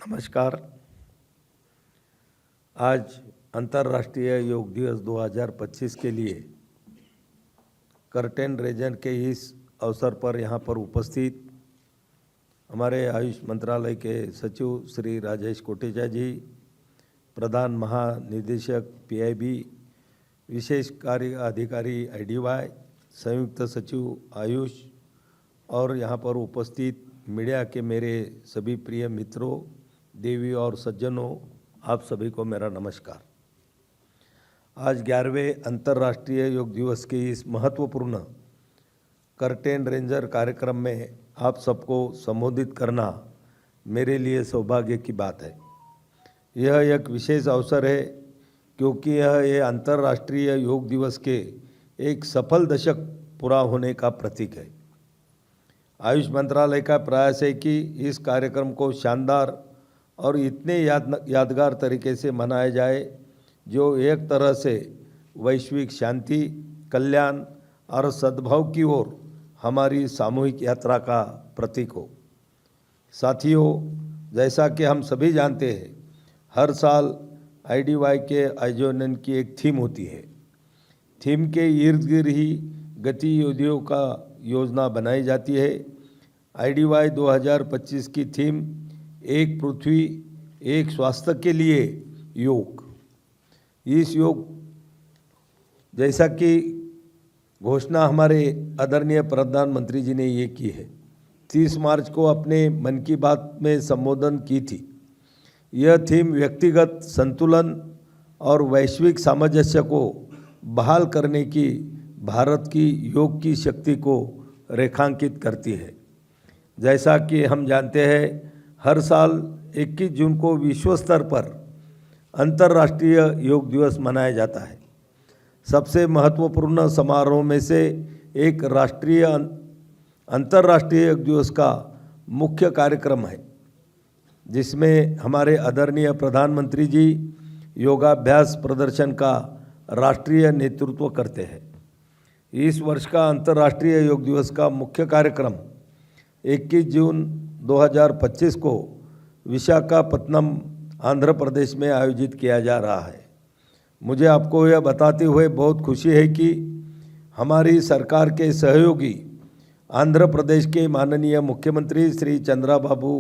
नमस्कार। आज अंतर्राष्ट्रीय योग दिवस 2025 के लिए कर्टेन रीजन के इस अवसर पर यहाँ पर उपस्थित हमारे आयुष मंत्रालय के सचिव श्री राजेश कोटेचा जी, प्रधान महानिदेशक पीआईबी, विशेष कार्य अधिकारी आईडीवाई, संयुक्त सचिव आयुष और यहाँ पर उपस्थित मीडिया के मेरे सभी प्रिय मित्रों, देवी और सज्जनों, आप सभी को मेरा नमस्कार। आज 11वें अंतर्राष्ट्रीय योग दिवस के इस महत्वपूर्ण कर्टेन रेंजर कार्यक्रम में आप सबको संबोधित करना मेरे लिए सौभाग्य की बात है। यह एक विशेष अवसर है क्योंकि यह अंतर्राष्ट्रीय योग दिवस के एक सफल दशक पूरा होने का प्रतीक है। आयुष मंत्रालय का प्रयास है कि इस कार्यक्रम को शानदार और इतने यादगार तरीके से मनाया जाए जो एक तरह से वैश्विक शांति, कल्याण और सद्भाव की ओर हमारी सामूहिक यात्रा का प्रतीक हो। साथियों, जैसा कि हम सभी जानते हैं, हर साल आईडीवाई के आयोजन की एक थीम होती है। थीम के इर्द गिर्द ही गतिविधियों का योजना बनाई जाती है। आईडीवाई 2025 की थीम एक पृथ्वी एक स्वास्थ्य के लिए योग। इस योग जैसा कि घोषणा हमारे आदरणीय प्रधानमंत्री जी ने ये की है, 30 मार्च को अपने मन की बात में संबोधन की थी। यह थीम व्यक्तिगत संतुलन और वैश्विक सामंजस्य को बहाल करने की भारत की योग की शक्ति को रेखांकित करती है। जैसा कि हम जानते हैं, हर साल 21 जून को विश्व स्तर पर अंतर्राष्ट्रीय योग दिवस मनाया जाता है। सबसे महत्वपूर्ण समारोह में से एक अंतर्राष्ट्रीय योग दिवस का मुख्य कार्यक्रम है, जिसमें हमारे आदरणीय प्रधानमंत्री जी योगाभ्यास प्रदर्शन का राष्ट्रीय नेतृत्व करते हैं। इस वर्ष का अंतर्राष्ट्रीय योग दिवस का मुख्य कार्यक्रम 21 जून 2025 को विशाखापत्तनम, आंध्र प्रदेश में आयोजित किया जा रहा है। मुझे आपको यह बताते हुए बहुत खुशी है कि हमारी सरकार के सहयोगी आंध्र प्रदेश के माननीय मुख्यमंत्री श्री चंद्राबाबू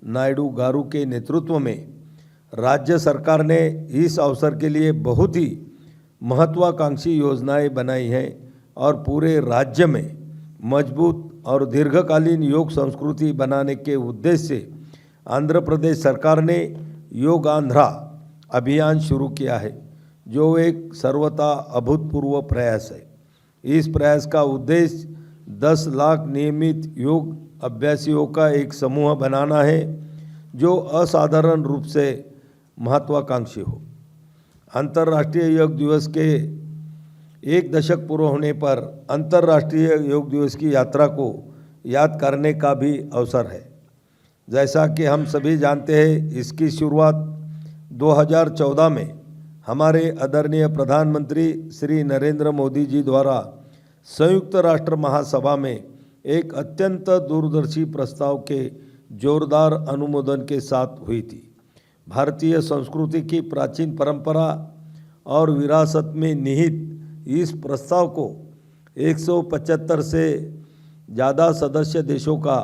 नायडू गारू के नेतृत्व में राज्य सरकार ने इस अवसर के लिए बहुत ही महत्वाकांक्षी योजनाएं बनाई हैं और पूरे राज्य में मजबूत और दीर्घकालीन योग संस्कृति बनाने के उद्देश्य से आंध्र प्रदेश सरकार ने योग आंध्रा अभियान शुरू किया है, जो एक सर्वथा अभूतपूर्व प्रयास है। इस प्रयास का उद्देश्य 10 लाख नियमित योग अभ्यासियों का एक समूह बनाना है, जो असाधारण रूप से महत्वाकांक्षी हो। अंतर्राष्ट्रीय योग दिवस के एक दशक पूरा होने पर अंतर्राष्ट्रीय योग दिवस की यात्रा को याद करने का भी अवसर है। जैसा कि हम सभी जानते हैं, इसकी शुरुआत 2014 में हमारे आदरणीय प्रधानमंत्री श्री नरेंद्र मोदी जी द्वारा संयुक्त राष्ट्र महासभा में एक अत्यंत दूरदर्शी प्रस्ताव के जोरदार अनुमोदन के साथ हुई थी। भारतीय संस्कृति की प्राचीन परंपरा और विरासत में निहित इस प्रस्ताव को 175 से ज़्यादा सदस्य देशों का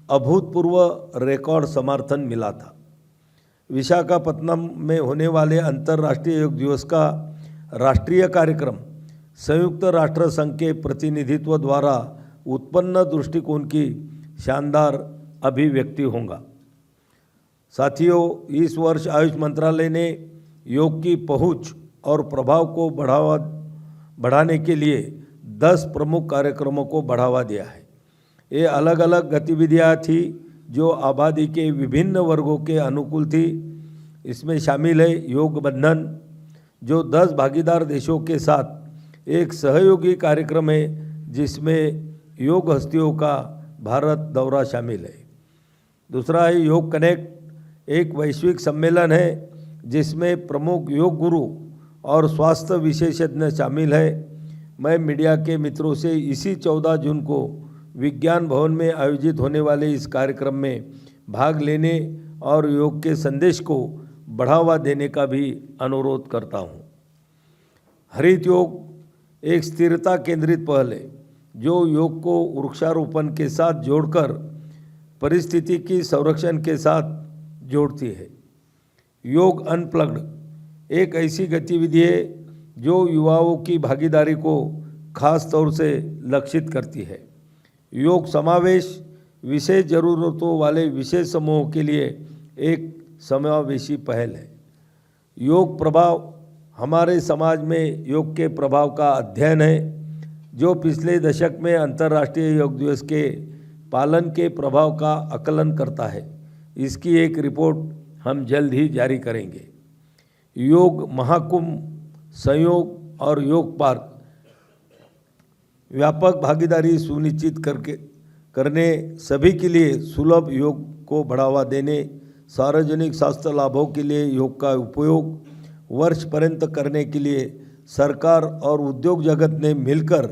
अभूतपूर्व रिकॉर्ड समर्थन मिला था। विशाखापत्तनम में होने वाले अंतर्राष्ट्रीय योग दिवस का राष्ट्रीय कार्यक्रम संयुक्त राष्ट्र संघ के प्रतिनिधित्व द्वारा उत्पन्न दृष्टिकोण की शानदार अभिव्यक्ति होगा। साथियों, इस वर्ष आयुष मंत्रालय ने योग की पहुंच और प्रभाव को बढ़ाने के लिए 10 प्रमुख कार्यक्रमों को बढ़ावा दिया है। ये अलग अलग गतिविधियां थी जो आबादी के विभिन्न वर्गों के अनुकूल थी। इसमें शामिल है योग बंधन, जो 10 भागीदार देशों के साथ एक सहयोगी कार्यक्रम है, जिसमें योग हस्तियों का भारत दौरा शामिल है। दूसरा है योग कनेक्ट, एक वैश्विक सम्मेलन है जिसमें प्रमुख योग गुरु और स्वास्थ्य विशेषज्ञ शामिल है। मैं मीडिया के मित्रों से इसी 14 जून को विज्ञान भवन में आयोजित होने वाले इस कार्यक्रम में भाग लेने और योग के संदेश को बढ़ावा देने का भी अनुरोध करता हूँ। हरित योग एक स्थिरता केंद्रित पहल है जो योग को वृक्षारोपण के साथ जोड़कर पारिस्थितिकी संरक्षण के साथ जोड़ती है। योग अनप्लग्ड एक ऐसी गतिविधि है जो युवाओं की भागीदारी को खास तौर से लक्षित करती है। योग समावेश विशेष ज़रूरतों वाले विशेष समूहों के लिए एक समावेशी पहल है। योग प्रभाव हमारे समाज में योग के प्रभाव का अध्ययन है जो पिछले दशक में अंतर्राष्ट्रीय योग दिवस के पालन के प्रभाव का आकलन करता है। इसकी एक रिपोर्ट हम जल्द ही जारी करेंगे। योग महाकुंभ, संयोग और योग पार्क व्यापक भागीदारी सुनिश्चित करने, सभी के लिए सुलभ योग को बढ़ावा देने, सार्वजनिक स्वास्थ्य लाभों के लिए योग का उपयोग वर्ष पर्यंत करने के लिए सरकार और उद्योग जगत ने मिलकर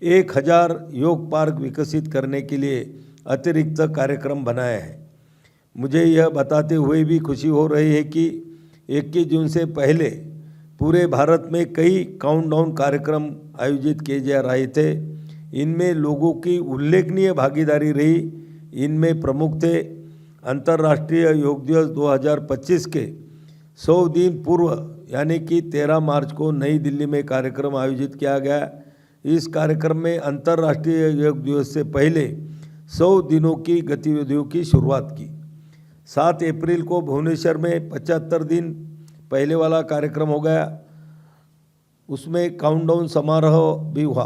1000 योग पार्क विकसित करने के लिए अतिरिक्त कार्यक्रम बनाया है। मुझे यह बताते हुए भी खुशी हो रही है कि 21 जून से पहले पूरे भारत में कई काउंटडाउन कार्यक्रम आयोजित किए जा रहे थे। इनमें लोगों की उल्लेखनीय भागीदारी रही। इनमें प्रमुख थे अंतर्राष्ट्रीय योग दिवस 2025 के 100 दिन पूर्व यानी कि 13 मार्च को नई दिल्ली में कार्यक्रम आयोजित किया गया। इस कार्यक्रम में अंतर्राष्ट्रीय योग दिवस से पहले 100 दिनों की गतिविधियों की शुरुआत की। 7 अप्रैल को भुवनेश्वर में 75 दिन पहले वाला कार्यक्रम हो गया, उसमें काउंटडाउन समारोह भी हुआ।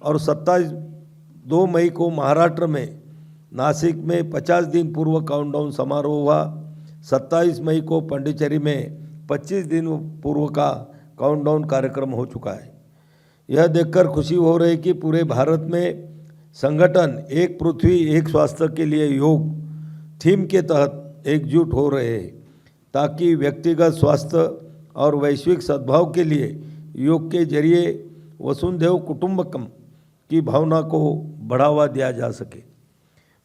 और 2 मई को महाराष्ट्र में नासिक में 50 दिन पूर्व काउंटडाउन समारोह हुआ। 27 मई को पांडिचेरी में 25 दिन पूर्व का काउंटडाउन कार्यक्रम हो चुका है। यह देखकर खुशी हो रही कि पूरे भारत में संगठन एक पृथ्वी एक स्वास्थ्य के लिए योग थीम के तहत एकजुट हो रहे हैं ताकि व्यक्तिगत स्वास्थ्य और वैश्विक सद्भाव के लिए योग के जरिए वसुंधैव कुटुंबकम की भावना को बढ़ावा दिया जा सके।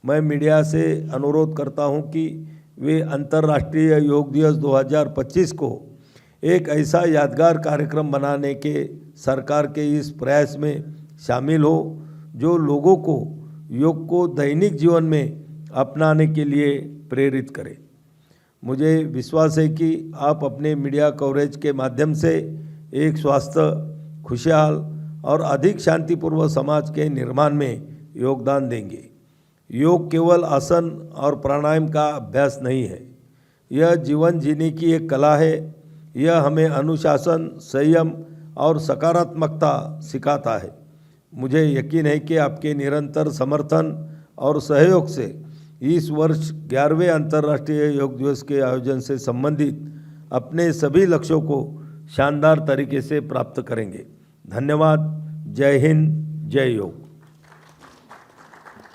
मैं मीडिया से अनुरोध करता हूं कि वे अंतर्राष्ट्रीय योग दिवस 2025 को एक ऐसा यादगार कार्यक्रम बनाने के सरकार के इस प्रयास में शामिल हो जो लोगों को योग को दैनिक जीवन में अपनाने के लिए प्रेरित करे। मुझे विश्वास है कि आप अपने मीडिया कवरेज के माध्यम से एक स्वस्थ, खुशहाल और अधिक शांतिपूर्ण समाज के निर्माण में योगदान देंगे। योग केवल आसन और प्राणायाम का अभ्यास नहीं है, यह जीवन जीने की एक कला है। यह हमें अनुशासन, संयम और सकारात्मकता सिखाता है। मुझे यकीन है कि आपके निरंतर समर्थन और सहयोग से इस वर्ष 11वें अंतर्राष्ट्रीय योग दिवस के आयोजन से संबंधित अपने सभी लक्ष्यों को शानदार तरीके से प्राप्त करेंगे। धन्यवाद। जय हिंद, जय योग।